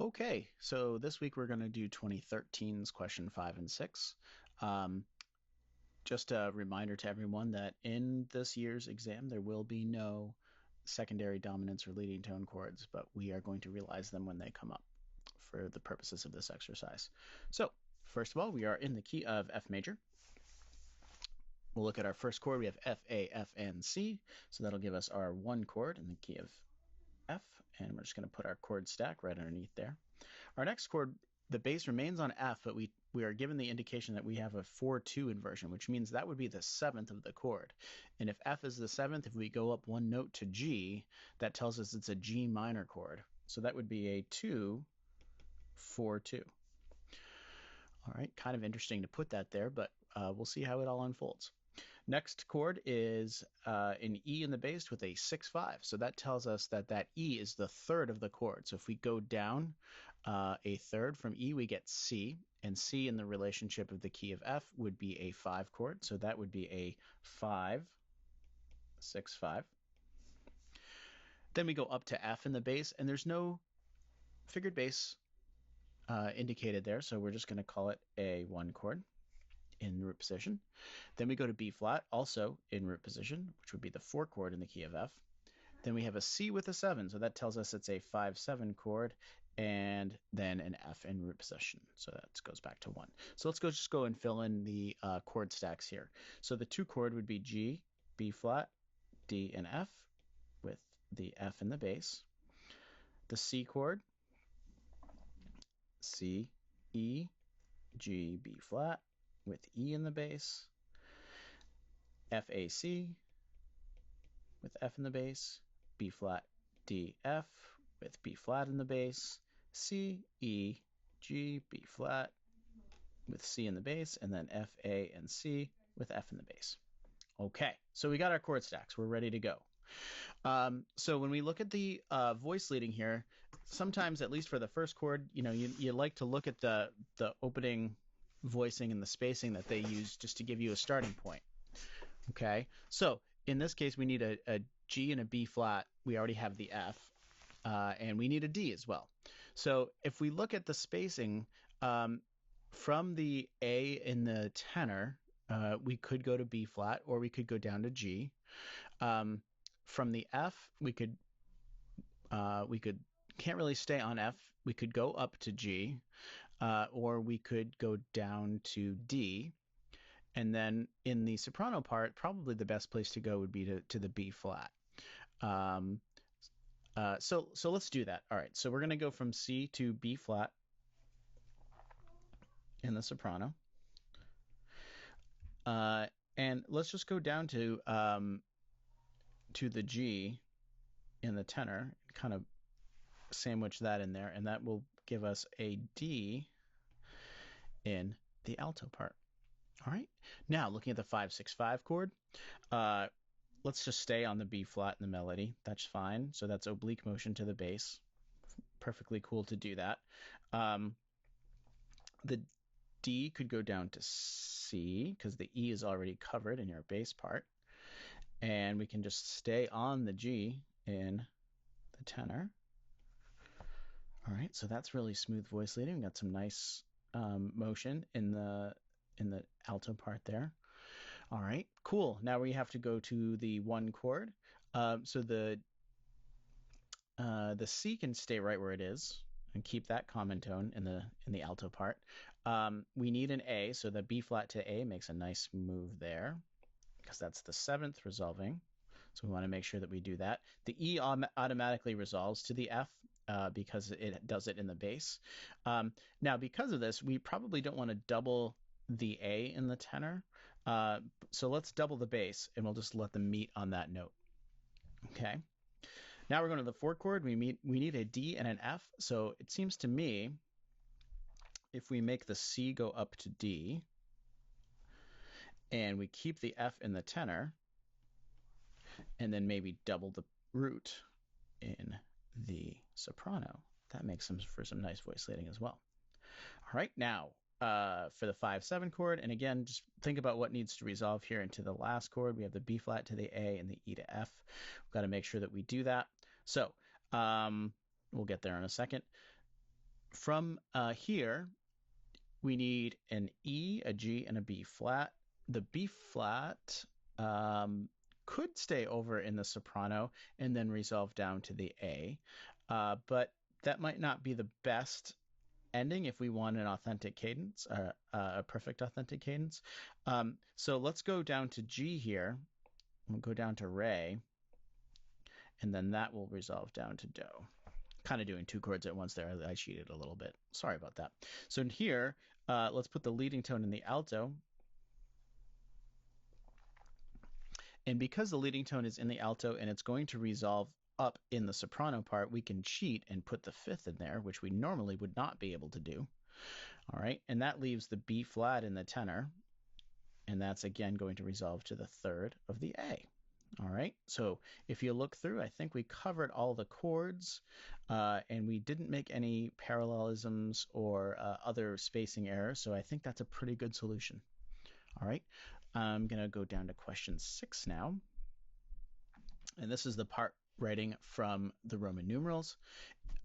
Okay, so this week we're going to do 2013's question 5 and 6. Um, just a reminder to everyone that in this year's exam there will be no secondary dominants or leading tone chords, but we are going to realize them when they come up for the purposes of this exercise. So, first of all, we are in the key of F major. We'll look at our first chord. We have F, A, F, and C. So that'll give us our one chord in the key of F, and we're just going to put our chord stack right underneath there. Our next chord, the bass remains on F, but we are given the indication that we have a 4-2 inversion, which means that would be the seventh of the chord. And if F is the seventh, if we go up one note to G, that tells us it's a G minor chord. So that would be a 2, 4, 2. All right, kind of interesting to put that there, but we'll see how it all unfolds. Next chord is an E in the bass with a 6-5. So that tells us that that E is the third of the chord. So if we go down a third from E, we get C. And C in the relationship of the key of F would be a 5 chord. So that would be a 5, 6, 5. Then we go up to F in the bass, and there's no figured bass indicated there. So we're just going to call it a 1 chord in root position. Then we go to B flat, also in root position, which would be the 4 chord in the key of F. Then we have a C with a 7, so that tells us it's a 5-7 chord, and then an F in root position. So that goes back to 1. So let's just go and fill in the chord stacks here. So the 2 chord would be G, B flat, D, and F with the F in the bass. The C chord, C, E, G, B flat with E in the bass. F, A, C with F in the bass. B flat, D, F with B flat in the bass. C, E, G, B flat with C in the bass, and then F, A, and C with F in the bass. Okay, so we got our chord stacks. We're ready to go. So when we look at the voice leading here, sometimes, at least for the first chord, you like to look at the opening voicing and the spacing that they use just to give you a starting point. Okay, so in this case, we need a G and a B flat. We already have the F, and we need a D as well. So if we look at the spacing from the A in the tenor, we could go to B flat, or we could go down to G. From the F, we can't really stay on F. We could go up to G, or we could go down to D. And then in the soprano part, probably the best place to go would be to the B flat. So let's do that. All right, so we're going to go from C to B flat in the soprano. And let's just go down to the G in the tenor, kind of sandwich that in there, and that will give us a D in the alto part. All right, now looking at the 5-6-5 chord, let's just stay on the B flat in the melody. That's fine. So that's oblique motion to the bass. Perfectly cool to do that. The D could go down to C because the E is already covered in your bass part. And we can just stay on the G in the tenor. All right, so that's really smooth voice leading. We got some nice motion in the alto part there. All right, cool. Now we have to go to the 1 chord. So the C can stay right where it is and keep that common tone in the alto part. We need an A, so the B flat to A makes a nice move there because that's the 7th resolving. So we want to make sure that we do that. The E automatically resolves to the F because it does it in the bass. Now, because of this, we probably don't want to double the A in the tenor. So let's double the bass, and we'll just let them meet on that note. Okay. Now we're going to the 4 chord. We need a D and an F. So it seems to me if we make the C go up to D, and we keep the F in the tenor, and then maybe double the root in the soprano, that makes for some nice voice leading as well. All right, now for the 5-7 chord, and again, just think about what needs to resolve here into the last chord. We have the B flat to the A and the E to F. We've got to make sure that we do that. So we'll get there in a second. From here, we need an E, a G, and a B flat. The B flat could stay over in the soprano and then resolve down to the A, but that might not be the best ending if we want an authentic cadence, a perfect authentic cadence. So let's go down to G here. We'll go down to Re, and then that will resolve down to Do. Kind of doing two chords at once there. I cheated a little bit. Sorry about that. So in here, let's put the leading tone in the alto. And because the leading tone is in the alto and it's going to resolve up in the soprano part, we can cheat and put the fifth in there, which we normally would not be able to do. All right, and that leaves the B flat in the tenor, and that's again going to resolve to the third of the A. All right, so if you look through, I think we covered all the chords, and we didn't make any parallelisms or other spacing errors, so I think that's a pretty good solution. All right, I'm going to go down to question 6 now, and this is the part writing from the Roman numerals.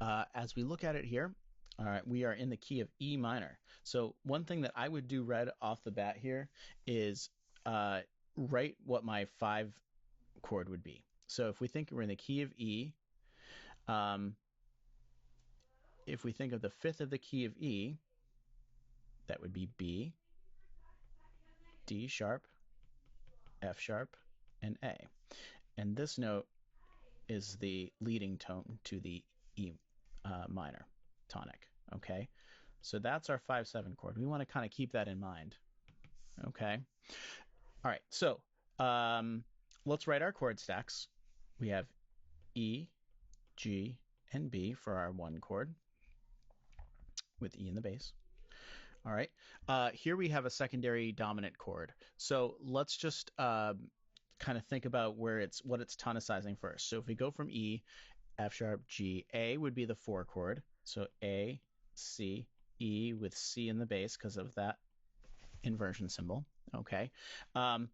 As we look at it here, all right, we are in the key of E minor. So one thing that I would do right off the bat here is write what my 5 chord would be. So if we think we're in the key of E, if we think of the fifth of the key of E, that would be B, D sharp, F sharp, and A. And this note is the leading tone to the E minor tonic, okay? So that's our 5-7 chord. We want to kind of keep that in mind, okay? All right, so let's write our chord stacks. We have E, G, and B for our 1 chord with E in the bass. All right, here we have a secondary dominant chord. So let's just kind of think about what it's tonicizing first. So if we go from E, F sharp, G, A would be the 4 chord. So A, C, E with C in the bass because of that inversion symbol. Okay, and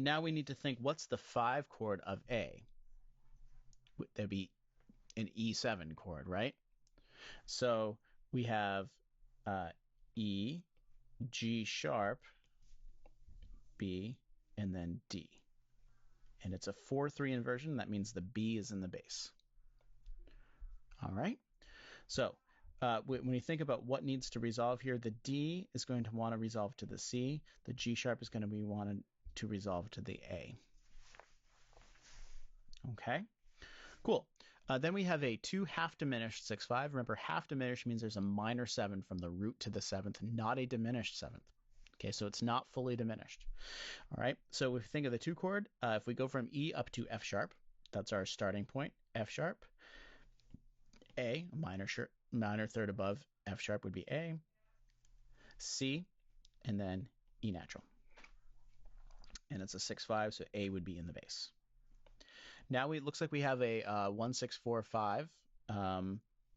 now we need to think, what's the 5 chord of A? That'd be an E7 chord, right? So we have E, G sharp, B, and then D. And it's a 4-3 inversion. That means the B is in the bass. All right. So when you think about what needs to resolve here, the D is going to want to resolve to the C. The G sharp is going to be wanted to resolve to the A. Okay. Cool. Then we have a 2 half diminished 6-5. Remember, half diminished means there's a minor 7 from the root to the 7th, not a diminished 7th. Okay, so it's not fully diminished. All right, so if we think of the 2 chord, if we go from E up to F sharp, that's our starting point. F sharp, A, minor third above F sharp would be A, C, and then E natural. And it's a 6-5, so A would be in the bass. Now it looks like we have a 1-6-4-5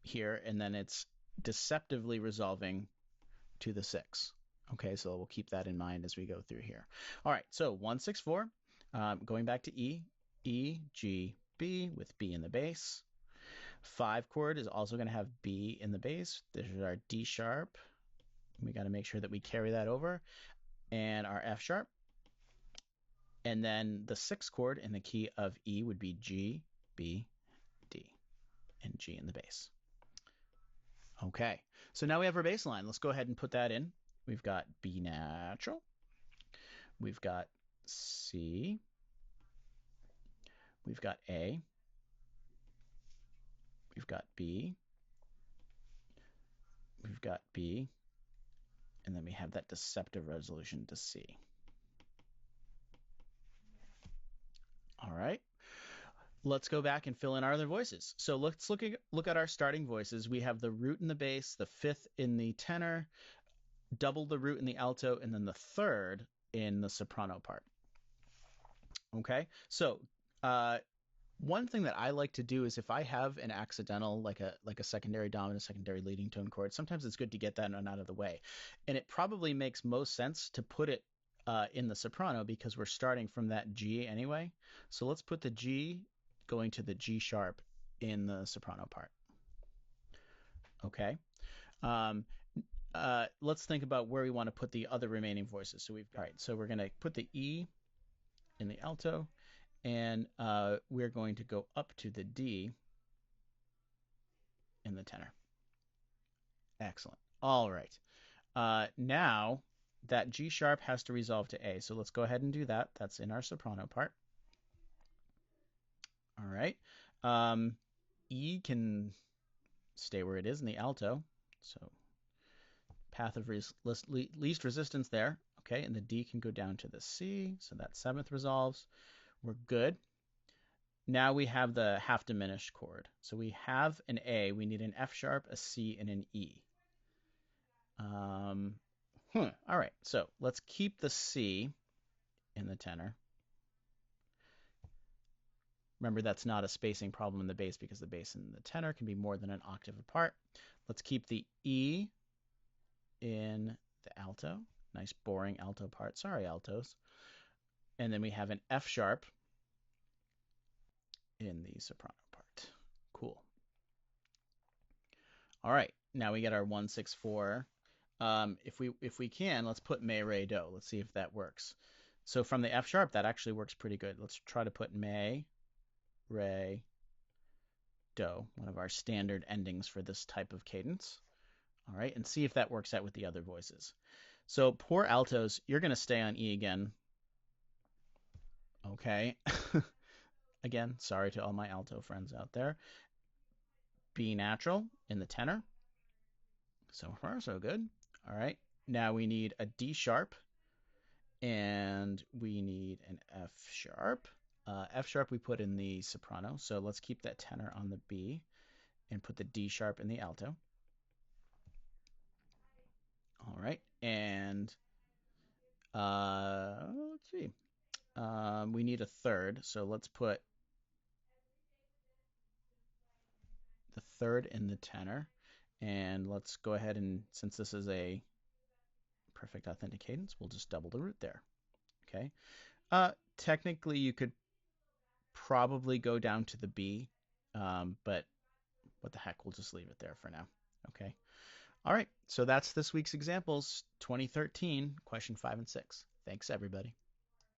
here, and then it's deceptively resolving to the 6. Okay, so we'll keep that in mind as we go through here. All right, so 1-6-4, going back to E, E, G, B with B in the bass. 5 chord is also going to have B in the bass. This is our D sharp. We got to make sure that we carry that over. And our F sharp. And then the 6th chord in the key of E would be G, B, D, and G in the bass. Okay, so now we have our bass line. Let's go ahead and put that in. We've got B natural. We've got C. We've got A. We've got B. We've got B. And then we have that deceptive resolution to C. All right. Let's go back and fill in our other voices. So let's look at our starting voices. We have the root in the bass, the 5th in the tenor, double the root in the alto, and then the 3rd in the soprano part. Okay, so one thing that I like to do is if I have an accidental, like a secondary dominant, secondary leading tone chord, sometimes it's good to get that one out of the way. And it probably makes most sense to put it in the soprano because we're starting from that G anyway. So let's put the G going to the G sharp in the soprano part. Okay. Um, let's think about where we want to put the other remaining voices. So all right, so we're going to put the E in the alto, and we're going to go up to the D in the tenor. Excellent. All right. Now that G sharp has to resolve to A. So let's go ahead and do that. That's in our soprano part. All right. E can stay where it is in the alto. So path of least resistance there. Okay, and the D can go down to the C. So that seventh resolves. We're good. Now we have the half diminished chord. So we have an A. We need an F sharp, a C, and an E. All right, so let's keep the C in the tenor. Remember, that's not a spacing problem in the bass because the bass and the tenor can be more than an octave apart. Let's keep the E in the alto. Nice boring alto part. Sorry, altos. And then we have an F sharp in the soprano part. Cool. All right, now we get our 1-6-4. If we can, let's put me, re, do. Let's see if that works. So from the F sharp, that actually works pretty good. Let's try to put me, re, do, one of our standard endings for this type of cadence. All right, and see if that works out with the other voices. So poor altos, you're going to stay on E again. Okay. Again, sorry to all my alto friends out there. B natural in the tenor. So far, so good. All right. Now we need a D sharp and we need an F sharp. F sharp we put in the soprano. So let's keep that tenor on the B and put the D sharp in the alto. All right. And let's see. We need a third. So let's put the third in the tenor. And let's go ahead and, since this is a perfect authentic cadence, we'll just double the root there. Okay. Technically, you could probably go down to the B, but what the heck, we'll just leave it there for now. Okay. All right. So that's this week's examples, 2013, question 5 and 6. Thanks, everybody.